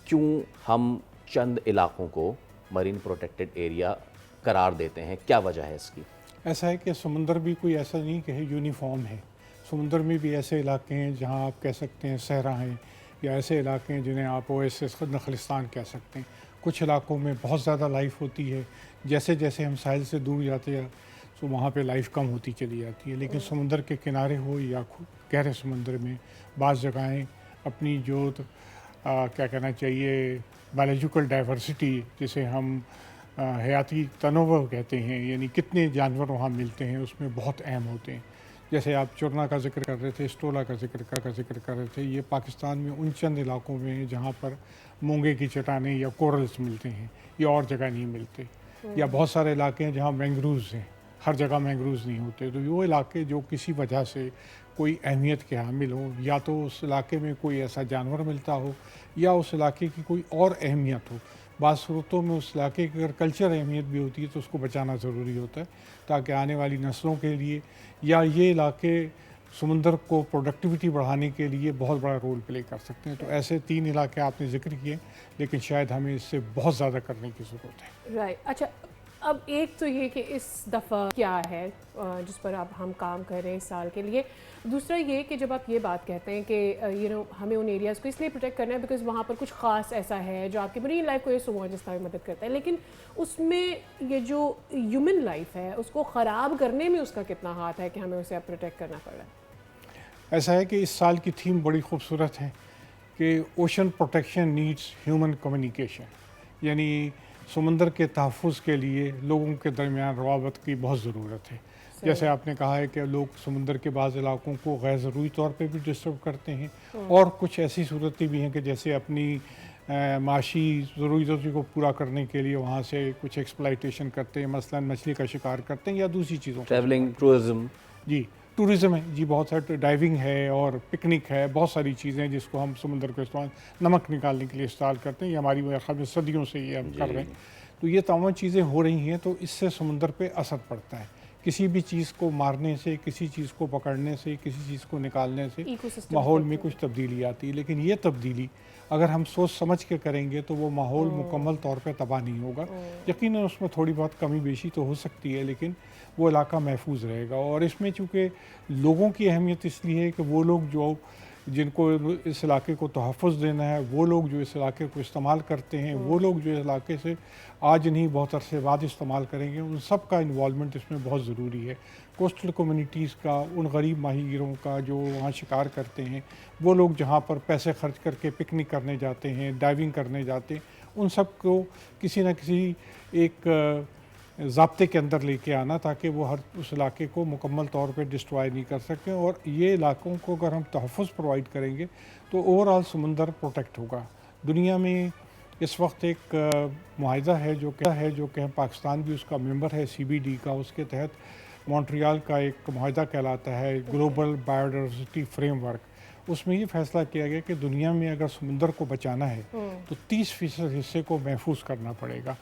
کیوں ہم چند علاقوں کو مرین پروٹیکٹڈ ایریا قرار دیتے ہیں؟ کیا وجہ ہے اس کی؟ ایسا ہے کہ سمندر بھی کوئی ایسا نہیں کہ یونیفارم ہے. سمندر میں بھی ایسے علاقے ہیں جہاں آپ کہہ سکتے ہیں صحرا ہیں، یا ایسے علاقے ہیں جنہیں آپ اویسس نخلستان کہہ سکتے ہیں. کچھ علاقوں میں بہت زیادہ لائف ہوتی ہے، جیسے جیسے ہم ساحل سے دور جاتے ہیں تو وہاں پہ لائف کم ہوتی چلی جاتی ہے. لیکن سمندر کے کنارے ہو یا گہرے سمندر میں بعض جگہیں اپنی جو کیا کہنا چاہیے بایولوجیکل ڈائیورسٹی، جسے ہم حیاتی تنوع کہتے ہیں، یعنی کتنے جانور وہاں ملتے ہیں، اس میں بہت اہم ہوتے ہیں. جیسے آپ چرنا کا ذکر کر رہے تھے، اسٹولا کا ذکر کر رہے تھے، یہ پاکستان میں ان چند علاقوں میں ہیں جہاں پر مونگے کی چٹانیں یا کورلز ملتے ہیں، یہ اور جگہ نہیں ملتے. یا بہت سارے علاقے ہیں جہاں مینگرووز ہیں، ہر جگہ مینگرووز نہیں ہوتے. تو وہ علاقے جو کسی وجہ سے کوئی اہمیت کے حامل ہوں، یا تو اس علاقے میں کوئی ایسا جانور ملتا ہو یا اس علاقے کی کوئی اور اہمیت ہو. بعض صورتوں میں اس علاقے کی اگر کلچر اہمیت بھی ہوتی ہے تو اس کو بچانا ضروری ہوتا ہے، تاکہ آنے والی نسلوں کے لیے، یا یہ علاقے سمندر کو پروڈکٹیوٹی بڑھانے کے لیے بہت بڑا رول پلے کر سکتے ہیں. تو ایسے 3 علاقے آپ نے ذکر کیے، لیکن شاید ہمیں اس سے بہت زیادہ کرنے کی ضرورت ہے. رائٹ. اچھا، اب ایک تو یہ کہ اس دفعہ کیا ہے جس پر اب ہم کام کر رہے ہیں اس سال کے لیے. دوسرا یہ کہ جب آپ یہ بات کہتے ہیں کہ ہمیں ان ایریاز کو اس لیے پروٹیکٹ کرنا ہے بیکاز وہاں پر کچھ خاص ایسا ہے جو آپ کی مرین لائف کو یہ سمو جس طرح مدد کرتا ہے، لیکن اس میں یہ جو ہیومن لائف ہے اس کو خراب کرنے میں اس کا کتنا ہاتھ ہے کہ ہمیں اسے اب پروٹیکٹ کرنا پڑ رہا ہے؟ ایسا ہے کہ اس سال کی تھیم بڑی خوبصورت ہے کہ ocean protection needs human communication, یعنی سمندر کے تحفظ کے لیے لوگوں کے درمیان روابط کی بہت ضرورت ہے. جیسے آپ نے کہا ہے کہ لوگ سمندر کے بعض علاقوں کو غیر ضروری طور پہ بھی ڈسٹرب کرتے ہیں، اور کچھ ایسی صورتیں بھی ہیں کہ جیسے اپنی معاشی ضروریتوں کو پورا کرنے کے لیے وہاں سے کچھ ایکسپلائٹیشن کرتے ہیں، مثلا مچھلی کا شکار کرتے ہیں یا دوسری چیزوں کا ٹریولنگ، ٹورزم. جی ٹورزم ہے، جی بہت سارے ڈائیونگ ہے اور پکنک ہے، بہت ساری چیزیں ہیں جس کو ہم سمندر کو استعمال نمک نکالنے کے لیے استعمال کرتے ہیں. یہ ہماری خیال میں صدیوں سے یہ ہم کر رہے ہیں. تو یہ تمام چیزیں ہو رہی ہیں، تو اس سے سمندر پہ اثر پڑتا ہے. کسی بھی چیز کو مارنے سے، کسی چیز کو پکڑنے سے، کسی چیز کو نکالنے سے ماحول میں کچھ تبدیلی آتی ہے. لیکن یہ تبدیلی اگر ہم سوچ سمجھ کے کریں گے تو وہ ماحول مکمل طور پہ تباہ نہیں ہوگا. یقیناً اس میں تھوڑی بہت کمی بیشی تو ہو سکتی ہے، لیکن وہ علاقہ محفوظ رہے گا. اور اس میں چونکہ لوگوں کی اہمیت اس لیے ہے کہ وہ لوگ جو جن کو اس علاقے کو تحفظ دینا ہے، وہ لوگ جو اس علاقے کو استعمال کرتے ہیں، وہ لوگ جو اس علاقے سے آج نہیں بہت عرصے بعد استعمال کریں گے، ان سب کا انوالومنٹ اس میں بہت ضروری ہے. کوسٹل کمیونٹیز کا، ان غریب ماہی گیروں کا جو وہاں شکار کرتے ہیں، وہ لوگ جہاں پر پیسے خرچ کر کے پکنک کرنے جاتے ہیں، ڈائیونگ کرنے جاتے ہیں، ان سب کو کسی نہ کسی ایک ضابطے کے اندر لے کے آنا، تاکہ وہ ہر اس علاقے کو مکمل طور پہ ڈسٹرائے نہیں کر سکیں. اور یہ علاقوں کو اگر ہم تحفظ پرووائڈ کریں گے تو اوور آل سمندر پروٹیکٹ ہوگا. دنیا میں اس وقت ایک معاہدہ ہے جو کہ پاکستان بھی اس کا ممبر ہے، CBD کا. اس کے تحت مونٹریال کا ایک معاہدہ کہلاتا ہے گلوبل بایوڈائیورسٹی فریم ورک. اس میں یہ فیصلہ کیا گیا کہ دنیا میں اگر سمندر کو بچانا ہے تو 30% حصے کو محفوظ کرنا پڑے گا.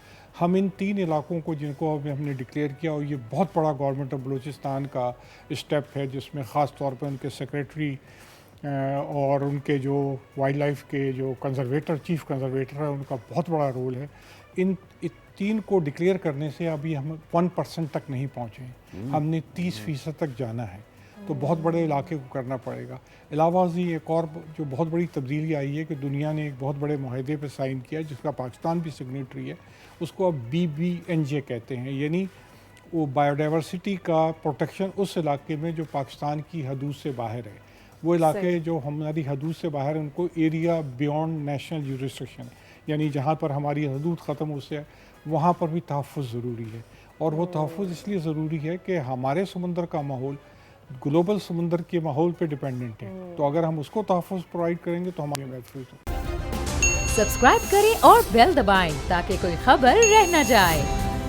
ہم ان 3 علاقوں کو جن کو ہم نے ڈکلیئر کیا، اور یہ بہت بڑا گورنمنٹ آف بلوچستان کا اسٹیپ ہے، جس میں خاص طور پہ ان کے سیکریٹری اور ان کے جو وائلڈ لائف کے جو چیف کنزرویٹر ہے، ان کا بہت بڑا رول ہے. ان 3 کو ڈکلیئر کرنے سے ابھی ہم 1% تک نہیں پہنچے ہیں، ہم نے 30% تک جانا ہے. تو بہت بڑے علاقے کو کرنا پڑے گا. علاوہ ازیں ایک اور جو بہت بڑی تبدیلی آئی ہے کہ دنیا نے ایک بہت بڑے معاہدے پہ سائن کیا جس کا پاکستان بھی سگنیٹری ہے. اس کو اب BBNJ کہتے ہیں، یعنی وہ بایوڈائیورسٹی کا پروٹیکشن اس علاقے میں جو پاکستان کی حدود سے باہر ہے. وہ علاقے جو ہماری حدود سے باہر ہیں ان کو ایریا بیونڈ نیشنل جورسڈکشن، یعنی جہاں پر ہماری حدود ختم ہو سے وہاں پر بھی تحفظ ضروری ہے. اور وہ تحفظ اس لیے ضروری ہے کہ ہمارے سمندر کا ماحول گلوبل سمندر کے ماحول پہ ڈیپینڈنٹ ہے. تو اگر ہم اس کو تحفظ پرووائڈ کریں گے تو ہمارے محفوظ ہو. سبسکرائب کریں اور بیل دبائیں تاکہ کوئی خبر رہ نہ جائے.